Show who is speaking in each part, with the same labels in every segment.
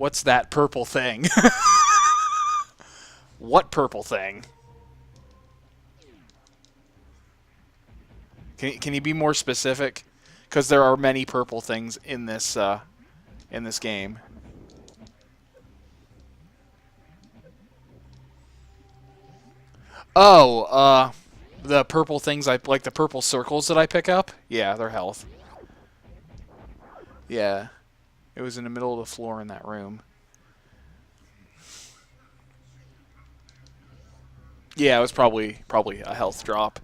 Speaker 1: What's that purple thing? What purple thing? Can you be more specific? Because there are many purple things in this game. Oh, the purple things like the purple circles that I pick up. Yeah, they're health. Yeah, it was in the middle of the floor in that room. Yeah, it was probably a health drop.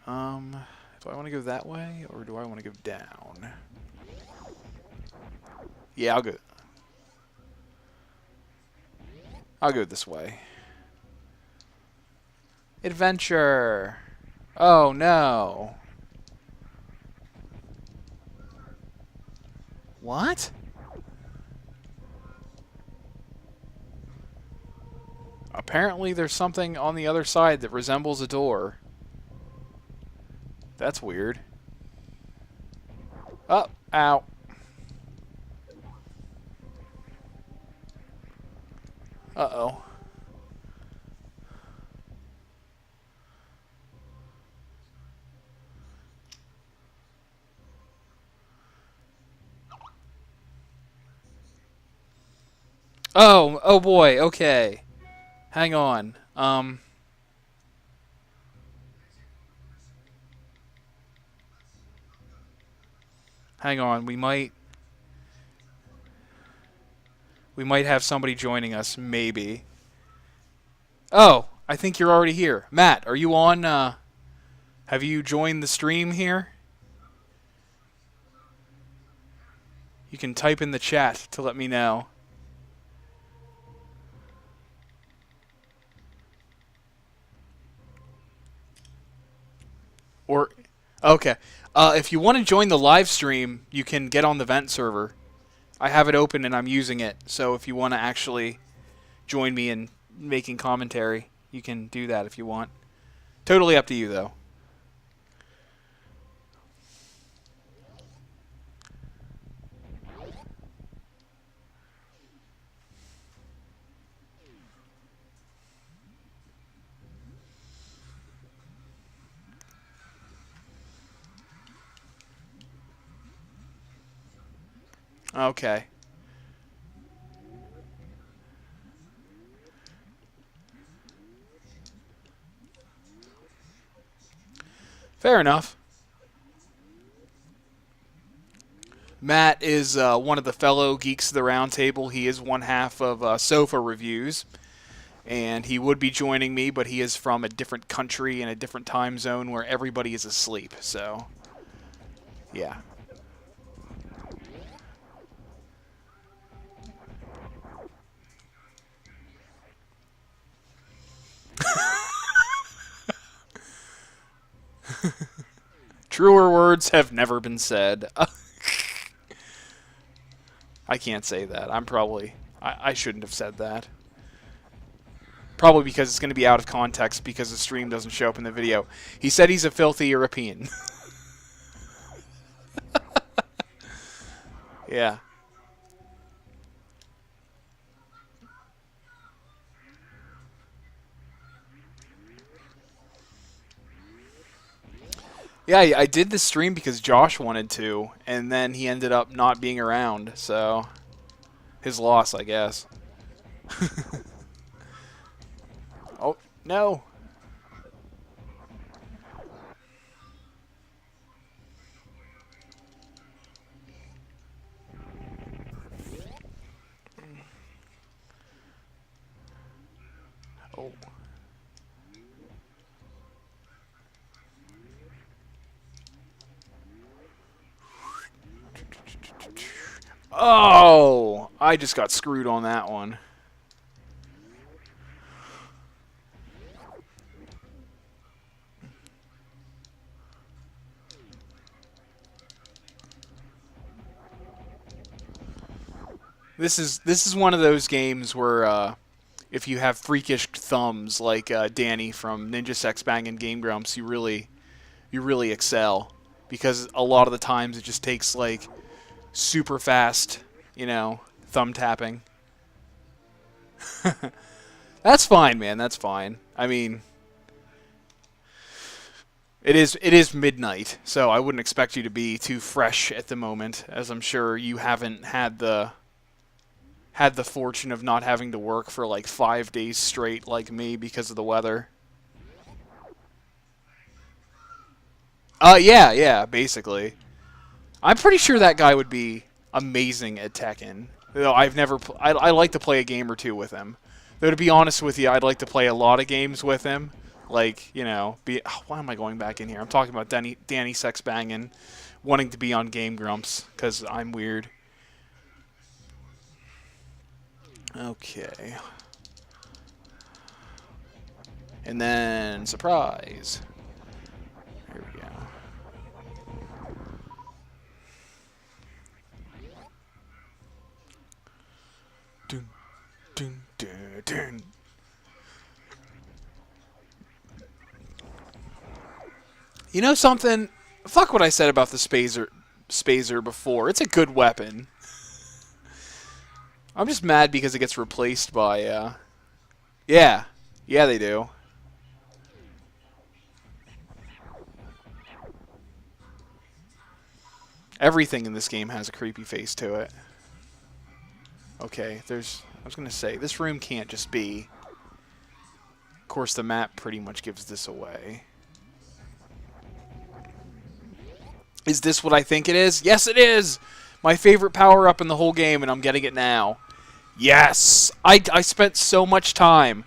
Speaker 1: Do I want to go that way or do I want to go down? Yeah, I'll go this way. Adventure. Oh no. What? Apparently there's something on the other side that resembles a door. That's weird. Oh, ow. Uh-oh. Oh boy, okay. Hang on. Hang on, we might have somebody joining us, maybe. Oh, I think you're already here. Matt, are you on, have you joined the stream here? You can type in the chat to let me know. Or, okay. If you want to join the live stream, you can get on the vent server. I have it open and I'm using it. So if you want to actually join me in making commentary, you can do that if you want. Totally up to you, though. Okay. Fair enough. Matt is one of the fellow Geeks of the Round Table. He is one half of Sofa Reviews, and he would be joining me, but he is from a different country and a different time zone where everybody is asleep. So, yeah. Truer words have never been said. I can't say that. I shouldn't have said that. Probably because it's going to be out of context because the stream doesn't show up in the video. He said he's a filthy European. Yeah. Yeah, I did the stream because Josh wanted to, and then he ended up not being around, so his loss, I guess. Oh, no. Oh. Oh, I just got screwed on that one. This is one of those games where if you have freakish thumbs like Danny from Ninja Sex Bang and Game Grumps, you really excel because a lot of the times it just takes like super fast, thumb tapping. That's fine, man. That's fine. I mean, it is midnight, so I wouldn't expect you to be too fresh at the moment, as I'm sure you haven't had the fortune of not having to work for like 5 days straight like me because of the weather. Yeah, basically. I'm pretty sure that guy would be amazing at Tekken. Though I've never, I like to play a game or two with him. Though to be honest with you, I'd like to play a lot of games with him. Like, you know, why am I going back in here? I'm talking about Danny Sexbangin wanting to be on Game Grumps because I'm weird. Okay. And then surprise. Here we go. Dun, dun, dun, dun. You know something? Fuck what I said about the Spazer before. It's a good weapon. I'm just mad because it gets replaced by, Yeah, they do. Everything in this game has a creepy face to it. Okay, I was going to say, this room can't just be... Of course, the map pretty much gives this away. Is this what I think it is? Yes, it is! My favorite power-up in the whole game, and I'm getting it now. Yes! I spent so much time,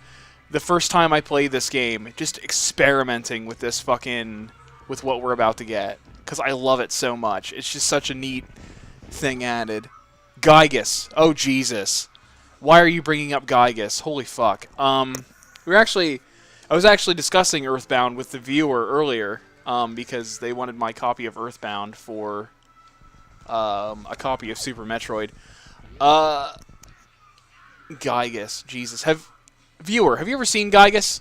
Speaker 1: the first time I played this game, just experimenting with this fucking... with what we're about to get. Because I love it so much. It's just such a neat thing added. Gygus. Oh, Jesus. Why are you bringing up Gygus? Holy fuck. I was actually discussing Earthbound with the viewer earlier, because they wanted my copy of Earthbound for a copy of Super Metroid. Gygus. Jesus. Viewer, have you ever seen Gygus?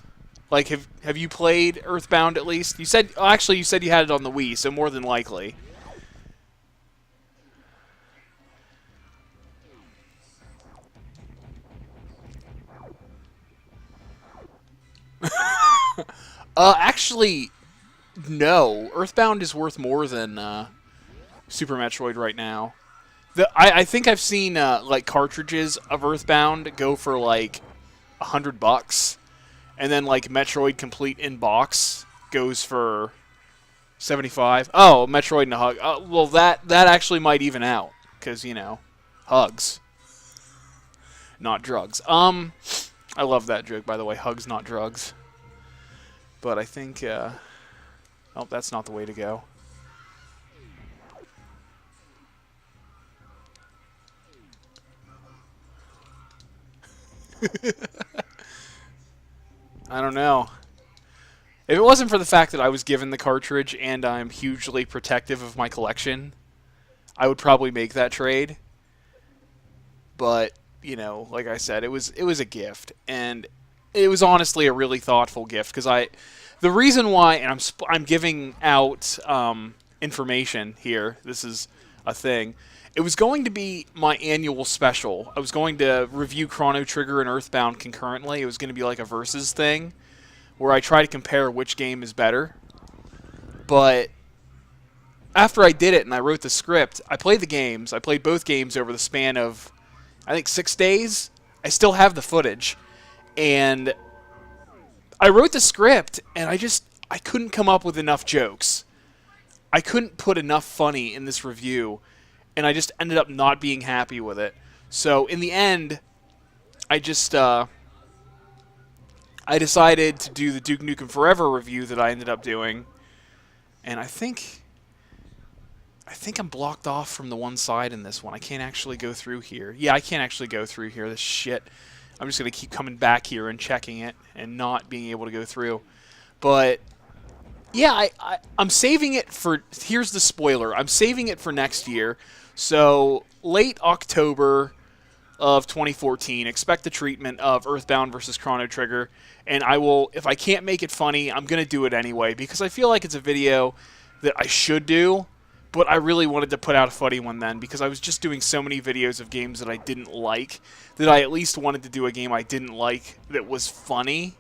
Speaker 1: Like, have you played Earthbound at least? You said you said you had it on the Wii, so more than likely. Actually, no. Earthbound is worth more than Super Metroid right now. I think I've seen like cartridges of Earthbound go for like $100. And then, like, Metroid Complete in box goes for 75. Oh, Metroid and a hug. Well, that actually might even out. Because, you know, hugs. Not drugs. I love that joke, by the way. Hugs, not drugs. But I think, oh, that's not the way to go. I don't know. If it wasn't for the fact that I was given the cartridge and I'm hugely protective of my collection, I would probably make that trade. But, you know, like I said, it was a gift, and it was honestly a really thoughtful gift because the reason why, and I'm giving out information here. This is a thing. It was going to be my annual special. I was going to review Chrono Trigger and Earthbound concurrently. It was going to be like a versus thing where I try to compare which game is better. But after I did it and I wrote the script, I played the games. I played both games over the span of, I think, 6 days. I still have the footage. And I wrote the script, and I couldn't come up with enough jokes. I couldn't put enough funny in this review. And I just ended up not being happy with it. So in the end, I just I decided to do the Duke Nukem Forever review that I ended up doing, and I think I'm blocked off from the one side in this one. I can't actually go through here. Yeah, I can't actually go through here. This shit. I'm just gonna keep coming back here and checking it and not being able to go through. But yeah, I'm saving it for. Here's the spoiler. I'm saving it for next year. So, late October of 2014, expect the treatment of Earthbound versus Chrono Trigger, and I will, if I can't make it funny, I'm going to do it anyway, because I feel like it's a video that I should do, But I really wanted to put out a funny one then because I was just doing so many videos of games that I didn't like that I at least wanted to do a game I didn't like that was funny.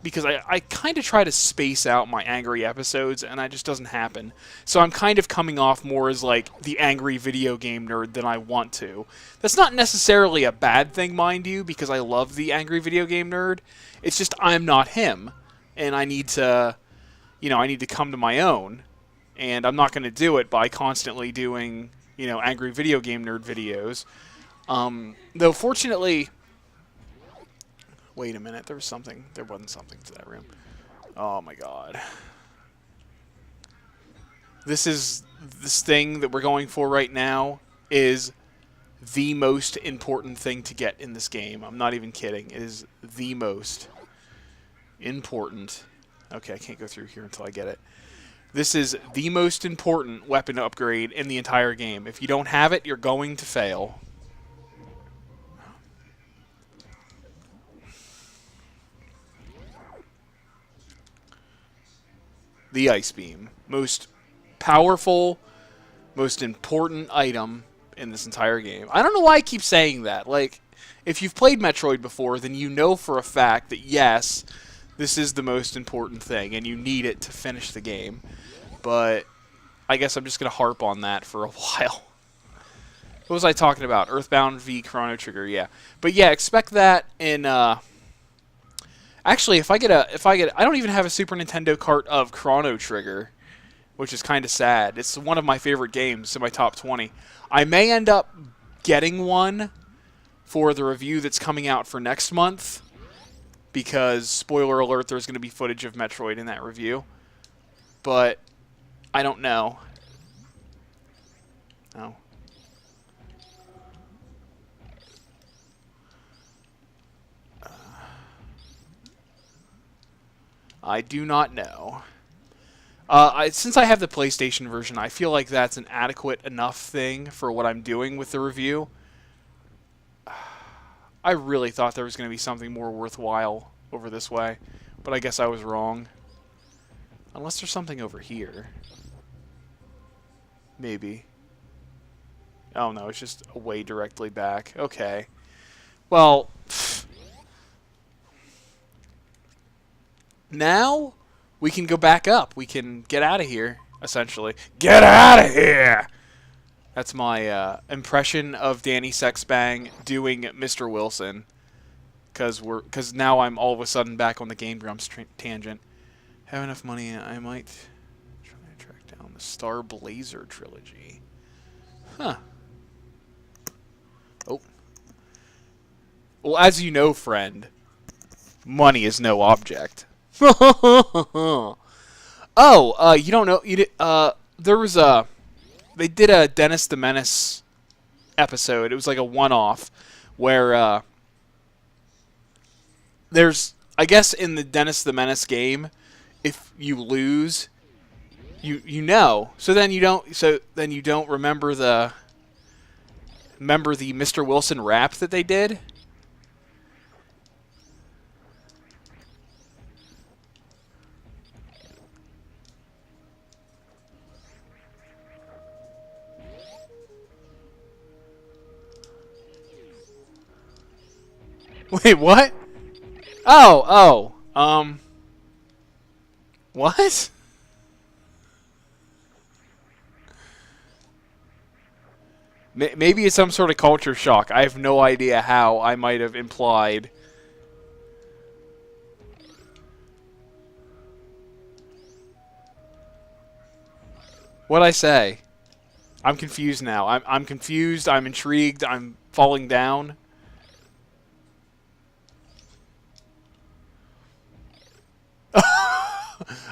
Speaker 1: Because I kind of try to space out my angry episodes, and that just doesn't happen. So I'm kind of coming off more as, like, the angry video game nerd than I want to. That's not necessarily a bad thing, mind you, because I love the angry video game nerd. It's just I'm not him, and I need to, I need to come to my own. And I'm not going to do it by constantly doing, angry video game nerd videos. Though, fortunately... Wait a minute, there wasn't something to that room. Oh my god. This thing that we're going for right now is the most important thing to get in this game. I'm not even kidding. It is the most important. Okay, I can't go through here until I get it. This is the most important weapon upgrade in the entire game. If you don't have it, you're going to fail. The Ice Beam. Most powerful, most important item in this entire game. I don't know why I keep saying that. Like, if you've played Metroid before, then you know for a fact that, yes, this is the most important thing, and you need it to finish the game. But I guess I'm just going to harp on that for a while. What was I talking about? Earthbound v Chrono Trigger, yeah. But yeah, expect that in... Actually, I don't even have a Super Nintendo cart of Chrono Trigger, which is kind of sad. It's one of my favorite games in my top 20. I may end up getting one for the review that's coming out for next month, because, spoiler alert, there's going to be footage of Metroid in that review. But I don't know. Oh. I do not know. Since I have the PlayStation version, I feel like that's an adequate enough thing for what I'm doing with the review. I really thought there was going to be something more worthwhile over this way, but I guess I was wrong. Unless there's something over here. Maybe. Oh no, it's just a way directly back. Okay. Well... Now, we can go back up. We can get out of here, essentially. Get out of here! That's my impression of Danny Sexbang doing Mr. Wilson. Because now I'm all of a sudden back on the Game Grumps tangent. Have enough money, I might try to track down the Star Blazer trilogy. Huh. Oh. Well, as you know, friend, money is no object. Oh, you don't know. There was they did a Dennis the Menace episode. It was like a one-off where there's, I guess, in the Dennis the Menace game, if you lose, you know. So then you don't remember the Mr. Wilson rap that they did. Wait, what? Oh, what? Maybe it's some sort of culture shock. I have no idea how I might have implied. What'd I say? I'm confused now. I'm confused. I'm intrigued. I'm falling down.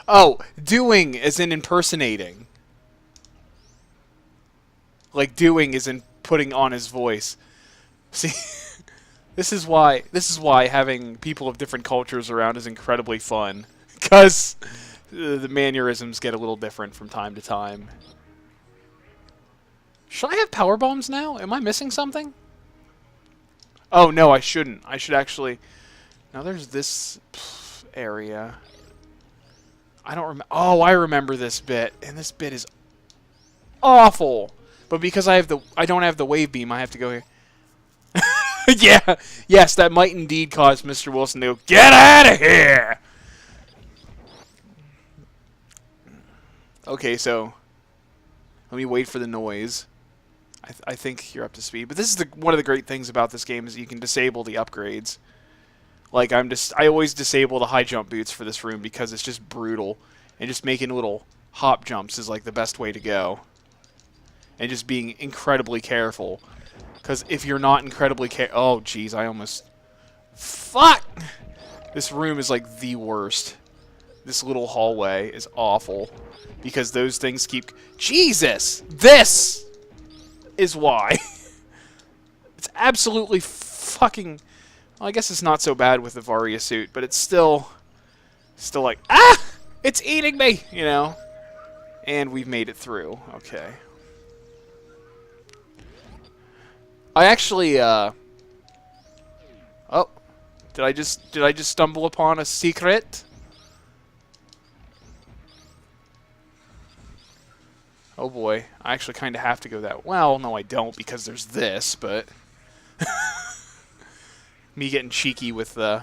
Speaker 1: Oh, doing as in impersonating. Like doing is in putting on his voice. See, this is why having people of different cultures around is incredibly fun, because the mannerisms get a little different from time to time. Should I have power bombs now? Am I missing something? Oh no, I shouldn't. I should actually. Now there's this area. I don't remember. Oh, I remember this bit, and this bit is awful. But because I don't have the wave beam, I have to go here. Yeah, yes, that might indeed cause Mr. Wilson to go, get out of here! Okay, so let me wait for the noise. I think you're up to speed. But this is one of the great things about this game is you can disable the upgrades. Like, I always disable the high jump boots for this room because it's just brutal. And just making little hop jumps is like the best way to go. And just being incredibly careful. Because if you're not incredibly oh, jeez, I almost... Fuck! This room is like the worst. This little hallway is awful. Because those things keep... Jesus! This is why. It's absolutely fucking... Well, I guess it's not so bad with the Varia suit, but it's still like, ah! It's eating me! You know? And we've made it through. Okay. I actually, oh. Did I just stumble upon a secret? Oh boy. I actually kind of have to go that... Well, no I don't because there's this, but... Me getting cheeky with the...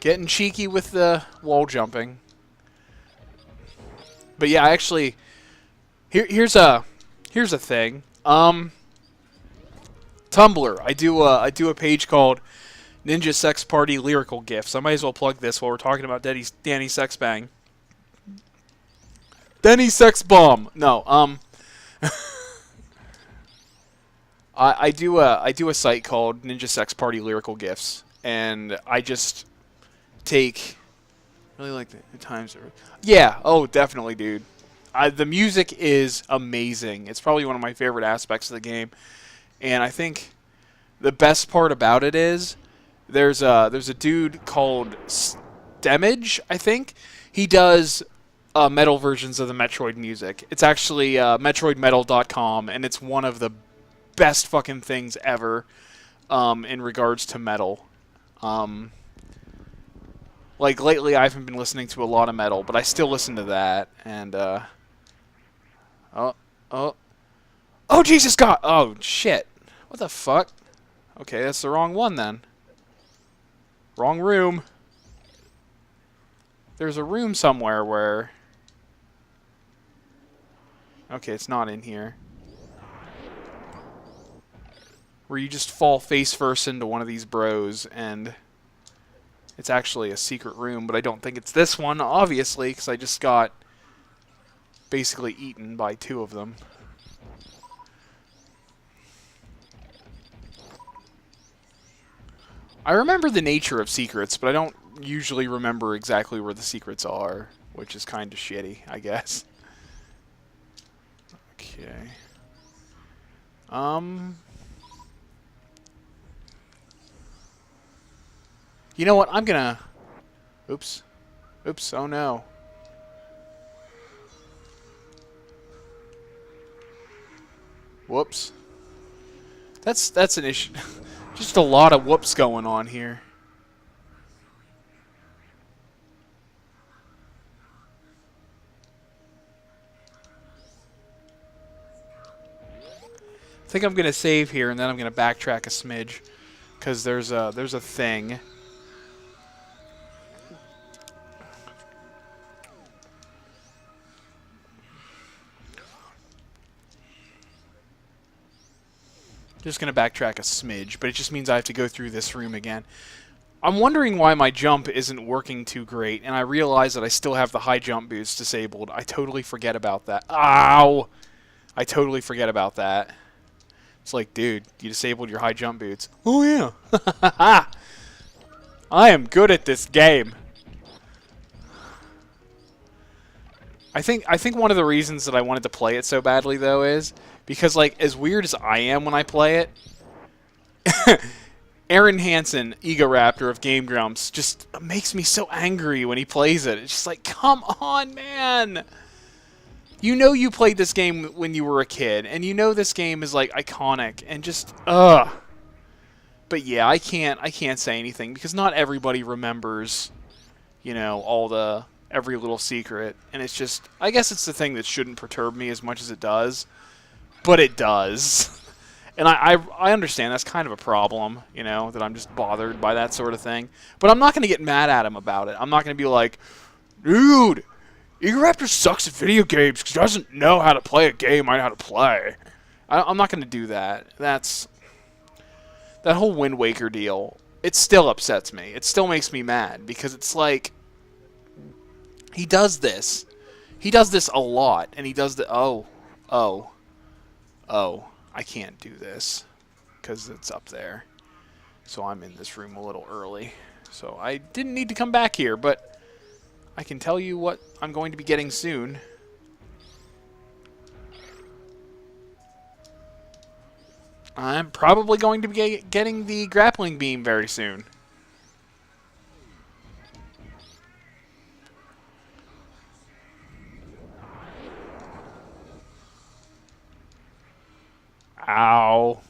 Speaker 1: Getting cheeky with the wall jumping. But yeah, actually... Here's a thing. Tumblr. I do a page called Ninja Sex Party Lyrical Gifts. I might as well plug this while we're talking about Danny Sex Bang. Danny Sex Bomb. No, I do a site called Ninja Sex Party Lyrical Gifts, and I just take really like the times. Yeah. Oh, definitely, dude. The music is amazing. It's probably one of my favorite aspects of the game, and I think the best part about it is there's a dude called n-gage, I think. He does metal versions of the Metroid music. It's actually metroidmetal.com, and it's one of the best fucking things ever in regards to metal. Like, lately I haven't been listening to a lot of metal, but I still listen to that, and, Oh, Jesus God! Oh, shit. What the fuck? Okay, that's the wrong one, then. Wrong room. There's a room somewhere where... Okay, it's not in here. Where you just fall face first into one of these bros, and it's actually a secret room, but I don't think it's this one, obviously, because I just got basically eaten by two of them. I remember the nature of secrets, but I don't usually remember exactly where the secrets are, which is kind of shitty, I guess. Okay. You know what? I'm gonna... Oops. Oops, oh no. Whoops. That's an issue. Just a lot of whoops going on here. I think I'm gonna save here and then I'm gonna backtrack a smidge, because there's a thing. Just going to backtrack a smidge, but it just means I have to go through this room again. I'm wondering why my jump isn't working too great, and I realize that I still have the high jump boost disabled. I totally forget about that. Ow! I totally forget about that. It's like, dude, you disabled your high jump boots. Oh, yeah. I am good at this game. I think one of the reasons that I wanted to play it so badly, though, is because, like, as weird as I am when I play it, Aaron Hansen, Ego Raptor of Game Grumps, just makes me so angry when he plays it. It's just like, come on, man! You know you played this game when you were a kid, and you know this game is, like, iconic, and just, ugh. but yeah, I can't say anything because not everybody remembers, all the every little secret, and it's just I guess it's the thing that shouldn't perturb me as much as it does, but it does. And I understand that's kind of a problem, that I'm just bothered by that sort of thing. But I'm not going to get mad at him about it. I'm not going to be like, dude, Eager Raptor sucks at video games because he doesn't know how to play a game I know how to play. I'm not going to do that. That whole Wind Waker deal, it still upsets me. It still makes me mad because it's like, he does this. He does this a lot, and he does the, oh, I can't do this because it's up there. So I'm in this room a little early. So I didn't need to come back here, but I can tell you what I'm going to be getting soon. I'm probably going to be getting the grappling beam very soon. Ow.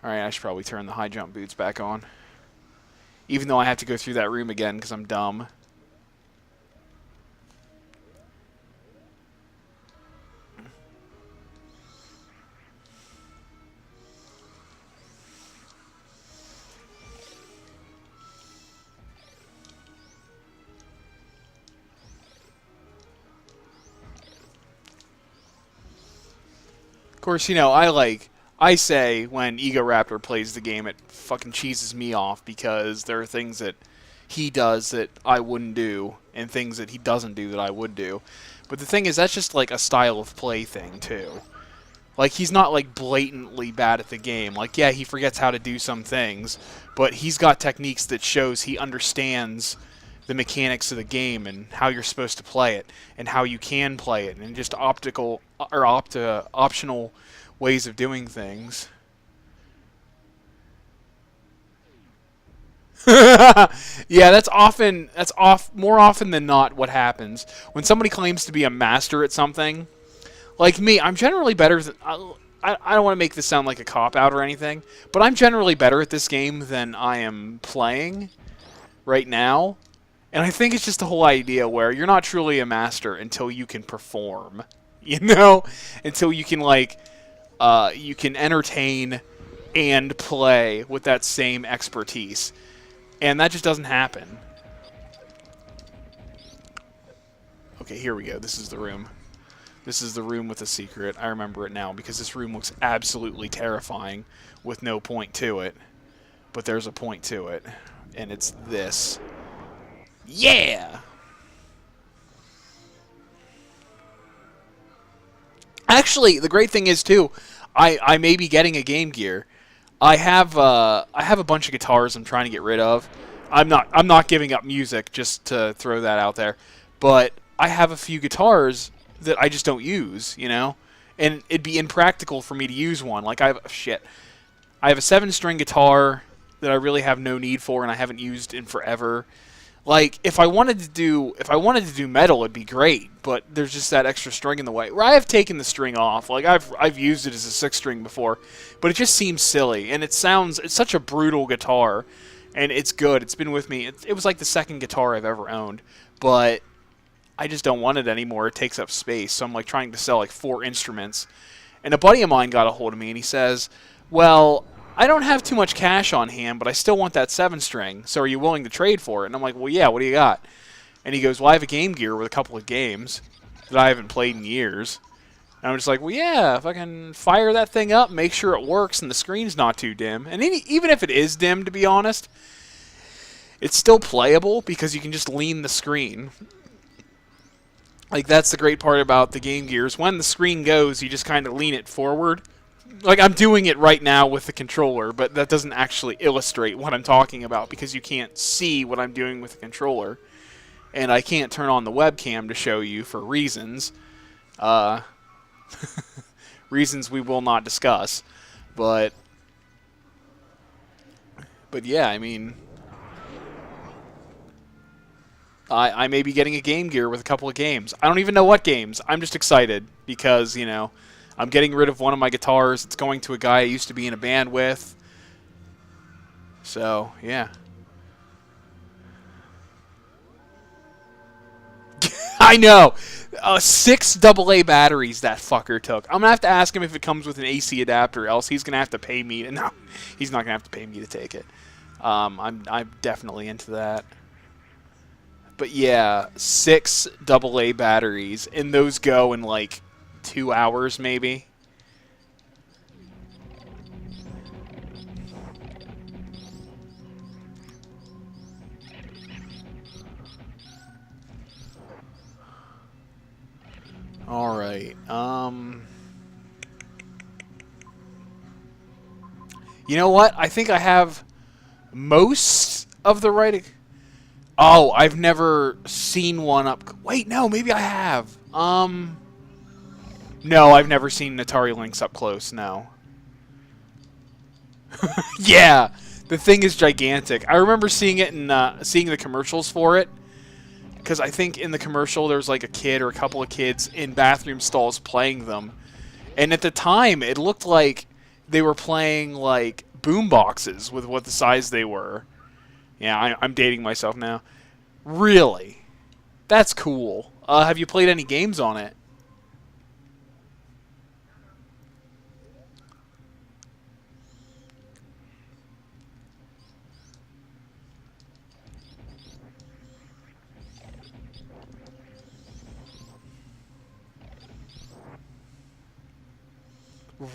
Speaker 1: Alright, I should probably turn the high jump boots back on. Even though I have to go through that room again because I'm dumb. Of course, I say when Ego Raptor plays the game, it fucking cheeses me off because there are things that he does that I wouldn't do and things that he doesn't do that I would do. But the thing is, that's just like a style of play thing, too. Like, he's not like blatantly bad at the game. Like, yeah, he forgets how to do some things, but he's got techniques that shows he understands the mechanics of the game and how you're supposed to play it and how you can play it and just optional ways of doing things. Yeah, more often than not what happens when somebody claims to be a master at something. Like me, I'm generally better than I don't want to make this sound like a cop out or anything, but I'm generally better at this game than I am playing right now. And I think it's just the whole idea where you're not truly a master until you can perform, until you can you can entertain and play with that same expertise. And that just doesn't happen. Okay, here we go. This is the room. This is the room with the secret. I remember it now because this room looks absolutely terrifying with no point to it. But there's a point to it. And it's this. Yeah! Actually, the great thing is, too, I may be getting a Game Gear. I have a bunch of guitars I'm trying to get rid of. I'm not giving up music, just to throw that out there. But I have a few guitars that I just don't use, And it'd be impractical for me to use one. Like, I have a 7-string guitar that I really have no need for and I haven't used in forever. Like, if I wanted to do metal, it'd be great, but there's just that extra string in the way. Where I have taken the string off, like I've used it as a 6-string before, but it just seems silly, and it's such a brutal guitar, and it's good. It's been with me. It was like the second guitar I've ever owned, but I just don't want it anymore. It takes up space, so I'm like trying to sell like 4 instruments, and a buddy of mine got a hold of me, and he says, "Well, I don't have too much cash on hand, but I still want that 7-string, so are you willing to trade for it?" And I'm like, "Well, yeah, what do you got?" And he goes, "Well, I have a Game Gear with a couple of games that I haven't played in years." And I'm just like, "Well, yeah, if I can fire that thing up, make sure it works and the screen's not too dim." And even if it is dim, to be honest, it's still playable because you can just lean the screen. Like, that's the great part about the Game Gears. When the screen goes, you just kind of lean it forward. Like, I'm doing it right now with the controller, but that doesn't actually illustrate what I'm talking about because you can't see what I'm doing with the controller. And I can't turn on the webcam to show you for reasons. Reasons we will not discuss. But yeah, I mean, I may be getting a Game Gear with a couple of games. I don't even know what games. I'm just excited because, I'm getting rid of one of my guitars. It's going to a guy I used to be in a band with. So, yeah. I know. 6 AA batteries that fucker took. I'm going to have to ask him if it comes with an AC adapter, else he's going to have to pay me. No, he's not going to have to pay me to take it. I'm definitely into that. But yeah, 6 AA batteries, and those go in like 2 hours maybe. All right. You know what? I think I have most of the right. Oh, I've never seen one up. Wait, no, maybe I have. No, I've never seen Atari Lynx up close. No. Yeah, the thing is gigantic. I remember seeing it in seeing the commercials for it, because I think in the commercial there's like a kid or a couple of kids in bathroom stalls playing them, and at the time it looked like they were playing like boom boxes with what the size they were. Yeah, I'm dating myself now. Really? That's cool. Have you played any games on it?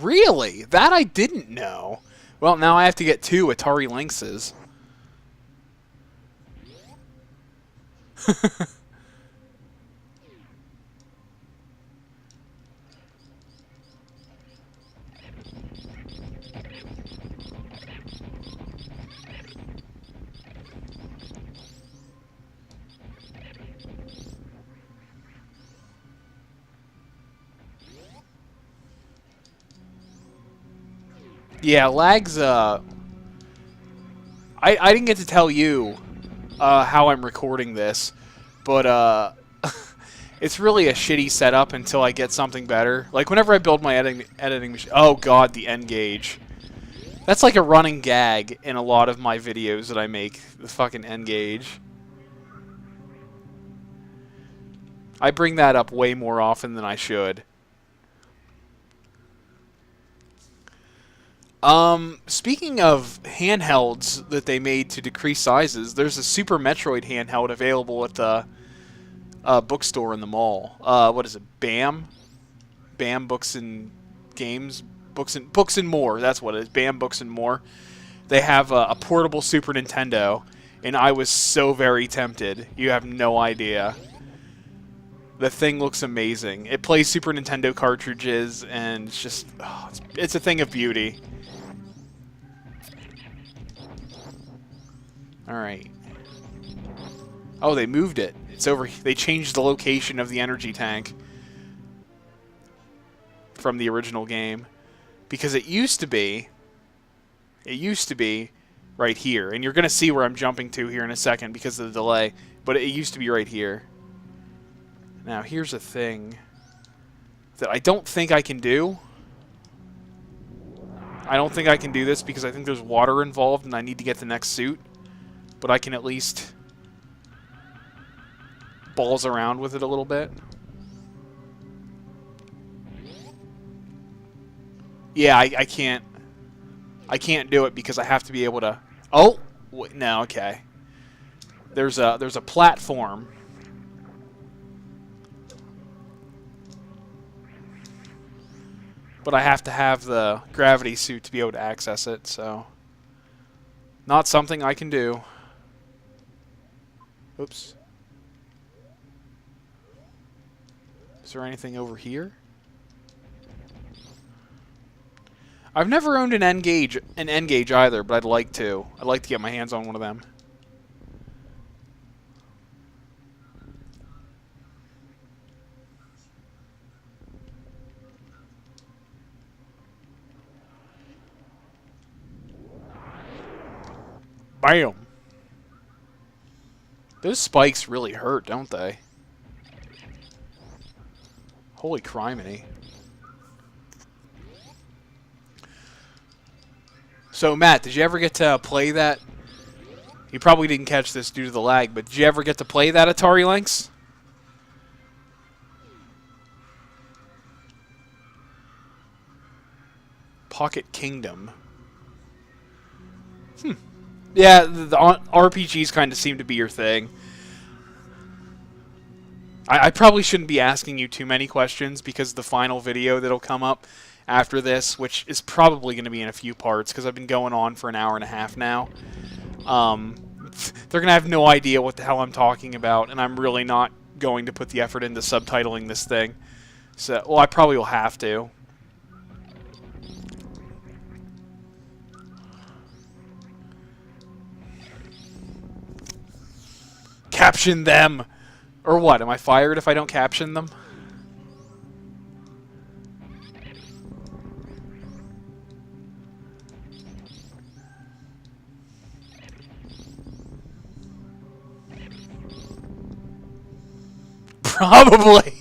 Speaker 1: Really? That I didn't know. Well, now I have to get 2 Atari Lynxes. Yeah, lag's, I didn't get to tell you how I'm recording this, but it's really a shitty setup until I get something better. Like, whenever I build my editing machine... Oh, God, the n-gage. That's like a running gag in a lot of my videos that I make. The fucking n-gage. I bring that up way more often than I should. Speaking of handhelds that they made to decrease sizes, there's a Super Metroid handheld available at the bookstore in the mall. What is it? BAM? BAM Books and Games? Books and More. That's what it is. BAM Books and More. They have a portable Super Nintendo, and I was so very tempted. You have no idea. The thing looks amazing. It plays Super Nintendo cartridges, and it's just... Oh, it's a thing of beauty. Alright. Oh, they moved it. It's over. They changed the location of the energy tank from the original game. Because it used to be right here. And you're going to see where I'm jumping to here in a second because of the delay. But it used to be right here. Now, here's a thing that I don't think I can do. I don't think I can do this because I think there's water involved and I need to get the next suit. But I can at least balls around with it a little bit. Yeah, I can't do it because I have to be able to... Oh! No, okay. There's a platform. But I have to have the gravity suit to be able to access it, so... Not something I can do. Oops. Is there anything over here? I've never owned an n-gage either, but I'd like to. I'd like to get my hands on one of them. Bam! Those spikes really hurt, don't they? Holy criminy. So, Matt, did you ever get to play that? You probably didn't catch this due to the lag, but did you ever get to play that Atari Lynx? Pocket Kingdom. Yeah, the RPGs kind of seem to be your thing. I probably shouldn't be asking you too many questions because the final video that'll come up after this, which is probably going to be in a few parts because I've been going on for an hour and a half now, they're going to have no idea what the hell I'm talking about, and I'm really not going to put the effort into subtitling this thing. So, well, I probably will have to. Caption them! Or what? Am I fired if I don't caption them? Probably.